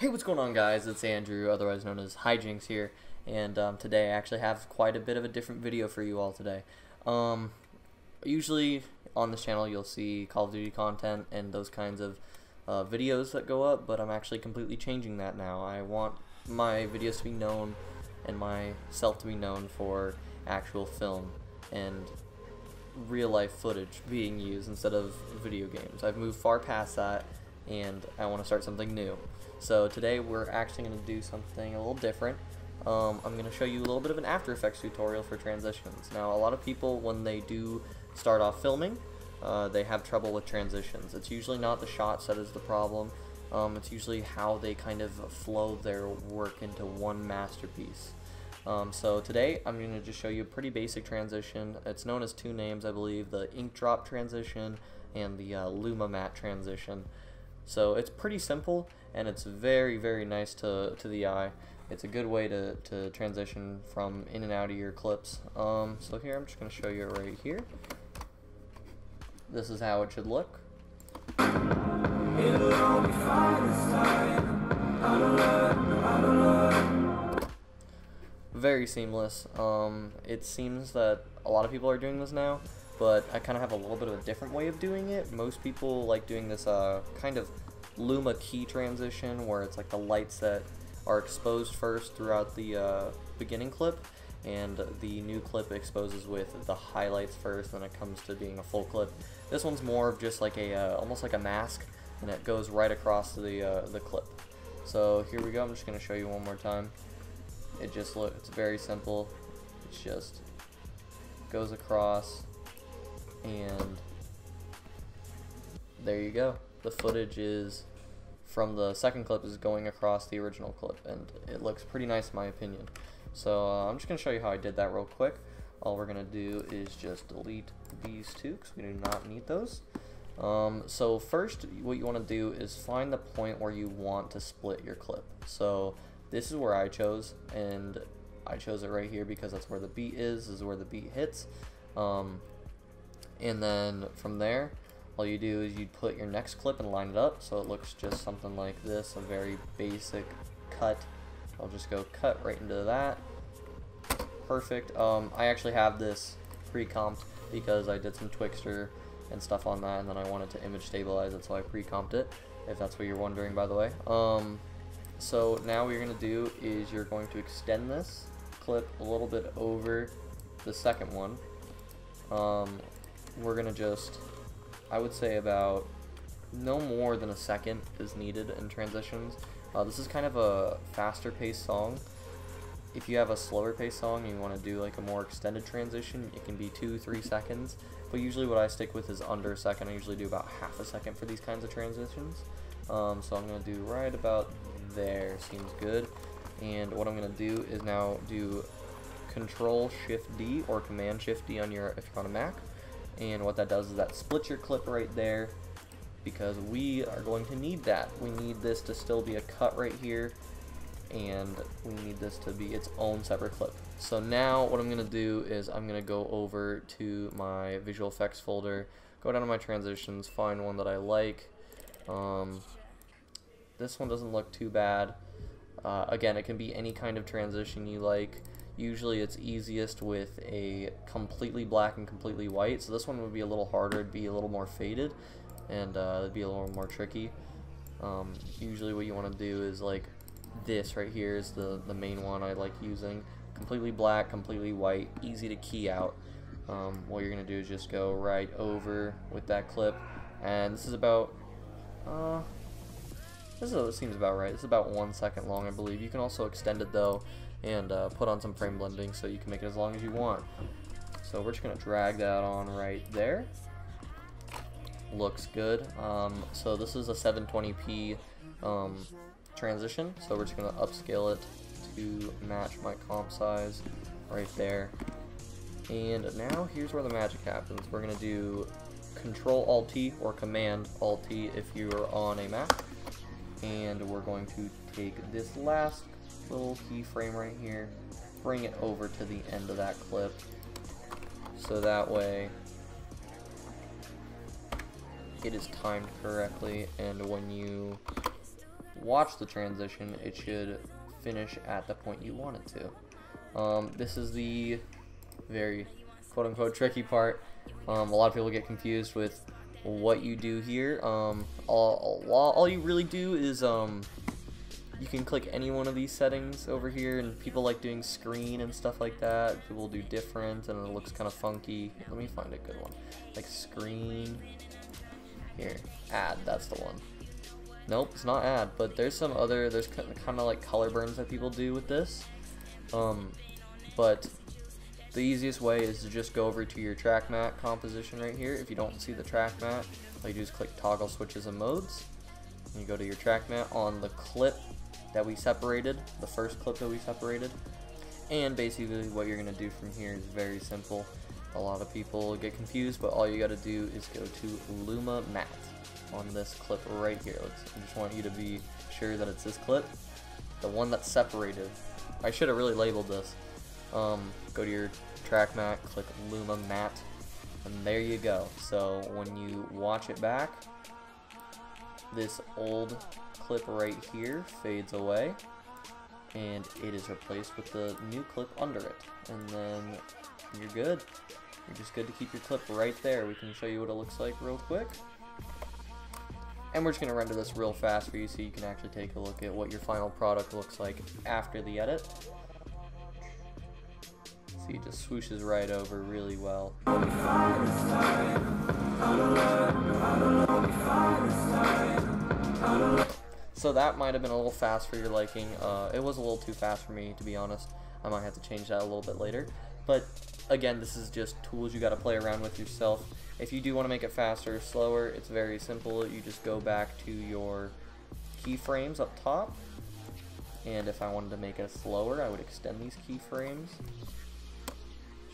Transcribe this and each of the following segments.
Hey, what's going on, guys? It's Andrew, otherwise known as Hijinks here, and today I actually have quite a bit of a different video for you all today. Usually on this channel you'll see Call of Duty content and those kinds of videos that go up, but I'm actually completely changing that now. I want my videos to be known and myself to be known for actual film and real life footage being used instead of video games. I've moved far past that and I want to start something new. So today we're actually going to do something a little different. I'm going to show you a little bit of an After Effects tutorial for transitions. Now, a lot of people, when they do start off filming, they have trouble with transitions. It's usually not the shots that is the problem. It's usually how they kind of flow their work into one masterpiece. So today I'm going to just show you a pretty basic transition. It's known as two names, I believe, the ink drop transition and the Luma matte transition. So it's pretty simple and it's very, very nice to the eye. It's a good way to transition from in and out of your clips. So here I'm just going to show you it right here. This is how it should look. Very seamless. It seems that a lot of people are doing this now, but I kind of have a little bit of a different way of doing it. Most people like doing this kind of Luma key transition where it's like the lights that are exposed first throughout the beginning clip, and the new clip exposes with the highlights first, then it comes to being a full clip. This one's more of just like a almost like a mask, and it goes right across the clip. So here we go. I'm just going to show you one more time. It's very simple. It's just goes across, and there you go. The footage is from the second clip is going across the original clip, and it looks pretty nice in my opinion. So I'm just going to show you how I did that real quick. All we're going to do is just delete these two because we do not need those. So first, what you want to do is find the point where you want to split your clip. So this is where I chose, and I chose it right here because that's where the beat is. This is where the beat hits. And then from there, all you do is you put your next clip and line it up so it looks just something like this, a very basic cut. I'll just go cut right into that. Perfect. I actually have this pre-comped because I did some Twixtor and stuff on that, and then I wanted to image stabilize it, so I pre-comped it, if that's what you're wondering, by the way. So now what you're going to do is you're going to extend this clip a little bit over the second one. We're going to just, I would say about no more than a second is needed in transitions. This is kind of a faster paced song. If you have a slower paced song and you want to do like a more extended transition, it can be 2-3 seconds. But usually what I stick with is under a second. I usually do about half a second for these kinds of transitions. So I'm going to do right about there. Seems good. And what I'm going to do is now do Control-Shift-D or Command-Shift-D on if you're on a Mac. And what that does is that splits your clip right there, because we are going to need that. We need this to still be a cut right here, and we need this to be its own separate clip. So now what I'm going to do is I'm going to go over to my visual effects folder, go down to my transitions, find one that I like. This one doesn't look too bad. Again, it can be any kind of transition you like. Usually it's easiest with a completely black and completely white, so this one would be a little harder. It'd be a little more faded, and it'd be a little more tricky. Usually what you want to do is like this right here is the main one I like using. Completely black, completely white, easy to key out. What you're going to do is just go right over with that clip, and this is about it seems about right. It's about 1 second long, I believe. You can also extend it though and put on some frame blending so you can make it as long as you want. So we're just going to drag that on right there. Looks good. So this is a 720p transition, so we're just going to upscale it to match my comp size right there. And now here's where the magic happens. We're going to do Control-Alt-T or Command-Alt-T if you're on a Mac. And we're going to take this last little keyframe right here, bring it over to the end of that clip, so that way it is timed correctly, and when you watch the transition, it should finish at the point you want it to. This is the very quote-unquote tricky part. A lot of people get confused with what you do here. All you really do is you can click any one of these settings over here, and people like doing screen and stuff like that. People do different and it looks kind of funky. Let me find a good one, like screen. Here, add, that's the one. Nope, it's not add, but there's some other, there's kind of like color burns that people do with this. But the easiest way is to just go over to your track mat composition right here. If you don't see the track mat, all you do is click toggle switches and modes. And you go to your track mat on the clip that we separated, the first clip that we separated. And basically what you're going to do from here is very simple. A lot of people get confused, but all you got to do is go to Luma mat on this clip right here. I just want you to be sure that it's this clip, the one that's separated. I should have really labeled this. Go to your track mat, click Luma mat, and there you go. So when you watch it back, this old clip right here fades away, and it is replaced with the new clip under it, and then you're good. You're just good to keep your clip right there. We can show you what it looks like real quick. And we're just going to render this real fast for you so you can actually take a look at what your final product looks like after the edit. See, it just swooshes right over really well. So that might have been a little fast for your liking. It was a little too fast for me, to be honest. I might have to change that a little bit later. But again, this is just tools you got to play around with yourself. If you do want to make it faster or slower, it's very simple. You just go back to your keyframes up top. And if I wanted to make it slower, I would extend these keyframes.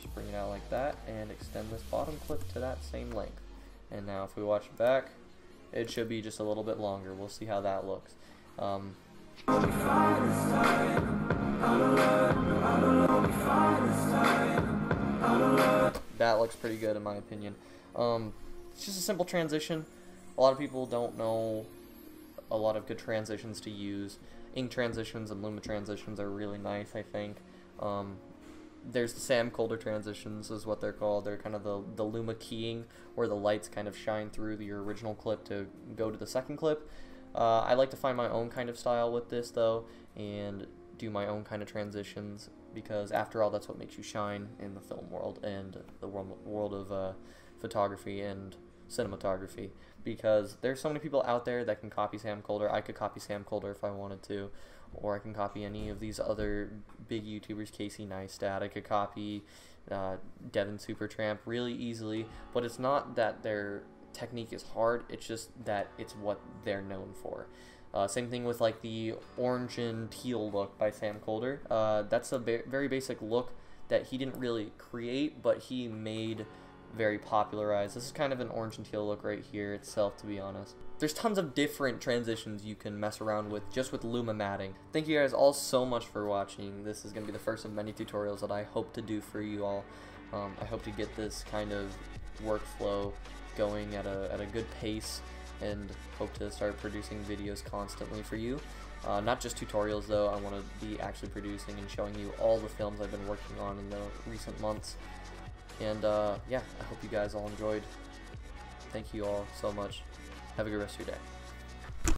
Just bring it out like that and extend this bottom clip to that same length. And now if we watch it back, it should be just a little bit longer. We'll see how that looks. That looks pretty good in my opinion. It's just a simple transition. A lot of people don't know a lot of good transitions to use. Ink transitions and Luma transitions are really nice, I think. There's the Sam Colder transitions is what they're called. They're kind of the Luma keying where the lights kind of shine through your original clip to go to the second clip. I like to find my own kind of style with this though and do my own kind of transitions because after all that's what makes you shine in the film world and the world of photography and cinematography, because there's so many people out there that can copy Sam Colder. I could copy Sam Colder if I wanted to, or I can copy any of these other big YouTubers, Casey Neistat. I could copy Devin Supertramp really easily, but it's not that their technique is hard, it's just that it's what they're known for. Same thing with like the orange and teal look by Sam Colder. That's a very basic look that he didn't really create, but he made very popularized. This is kind of an orange and teal look right here itself, to be honest. There's tons of different transitions you can mess around with just with Luma matting. Thank you guys all so much for watching. This is going to be the first of many tutorials that I hope to do for you all. I hope to get this kind of workflow going at a good pace and hope to start producing videos constantly for you. Not just tutorials though, I want to be actually producing and showing you all the films I've been working on in the recent months. And yeah, I hope you guys all enjoyed. Thank you all so much. Have a good rest of your day.